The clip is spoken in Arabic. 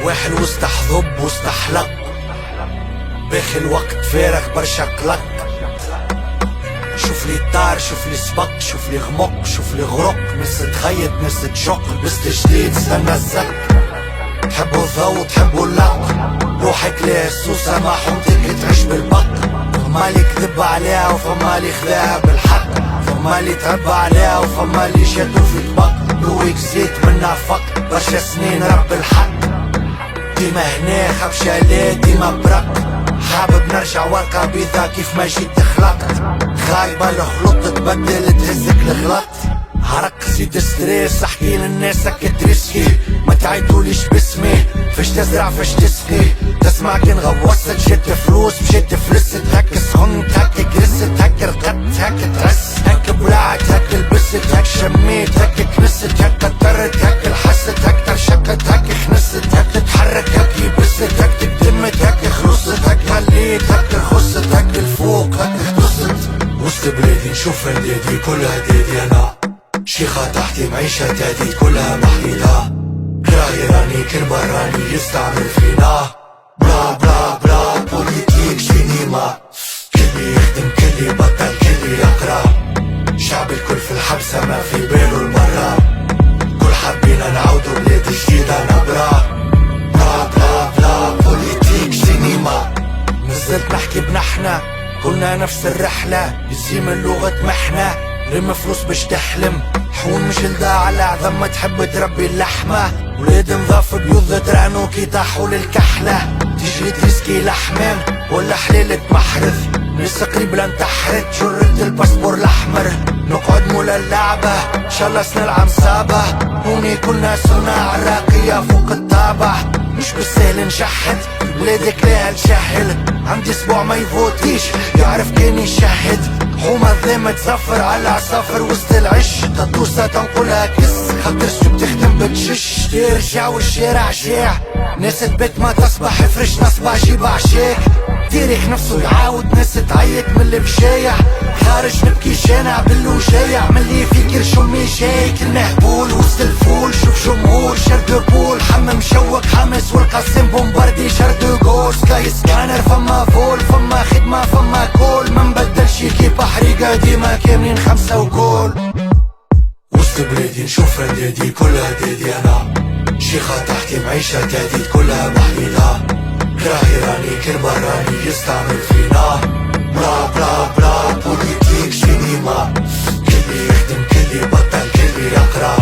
واحد وسط حضب وسط حلق، باخي الوقت فارغ برشا قلق. شوف لي طار شوف لي سبق شوف لي غمق شوف لي غرق، ناس تخيط ناس تشق، لبست جديد استنى الزق. تحبوا الضو تحبوا اللق، روحك ليه السوسة ما حومتك تعيش بالبق. فما اللي كذب عليها وفما اللي خذاها بالحق، فما اللي تربى عليها وفما اللي شاتو في طبق. دويك زيت منا فق برشا سنين رب الحق، ديما هنا خبشة عليه ديما برق. حابب نرجع ورقة بيضا كيف ما جيت خلقت، خايبة الخلط تبدل تهزك الغلط. عرق زيد ستريس احكي للناس هكا تريسكي، ما تعيدوليش باسمي فاش تزرع فاش تسقي. تسمع كي نغوصت جات فلوس مشيت فلست، هكا سخنت هكا كرست هكا رقدت هكا ترس، هكا بلعت هكا لبست هكا شميت هكا كنست هكا طرت هكا لحست هكا ترشقت هكا خنست هكا تحرك هكا يبست هكا تدمت هكا خلصت هكا هليت هكا رخصت هكا الفوق هكا خلصت. وسط بلادي نشوف هدادي كلها دادي انا، شيخة تحتي معيشة تهديد كلها محدودة. كراهي راني كل براني يستعمل فينا، بلا بلا بلا بوليتيك سينما. كلي يخدم كلي بطل كلي يقرا، شعب الكل في الحبسة ما في باله المرة. كل حبينا نعودو بلاد جديدة نبرة، بلا بلا بلا بوليتيك سينما. نزلت نحكي بنحنا كلنا نفس الرحلة، يزيم اللغة محنة لم فلوس باش تحلم. حوم جلدة على عظم ما تحب تربي اللحمة، ولاد نظاف بيوض ترانو كي طاحوا للكحلة. تجري تريسكي لحمام ولا حليلة محرث، ناس قريب لنتحرت جرت الباسبور الاحمر. نقعد مولا اللعبة ان شاء الله سنلعب صابة، هوني كلنا صناع راقية فوق الطابع. مش بالسهل نشحت بلادك ليها تشهل، عندي اسبوع ما يفوتيش يعرف كان يشهد. حومة ظلمة تزفر على عصافر وسط العش، تطوسة تنقلها كس خاطر شو بتخدم بتشش. ترجع والشارع جاع ناس تبات ما تصبح فرش نصبع جيب عشاك. تاريخ نفسه يعاود ناس تعيط من اللي بشايع، خارج نبكي شانع بالوجايع من اللي فيكر شمي جاي. كلنا هبول وسط الفول شوف جمهور شرد بول، حمم مشوق حمس والقاسم بومباردي شرد جول. سكاي سكانر فما فول فما خدمة فما كول، ما نبدلش كيف حريقة ديما كاملين خمسة وجول. وسط بلادي نشوف هدادي كلها دادي انا، شيخة تحتي معيشة تهديد كلها محدودة. كراهي راني كل براني يستعمل فينا، بلا بلا بلا بوليتيك سينما. كلي يخدم كلي بطل كلي يقرا،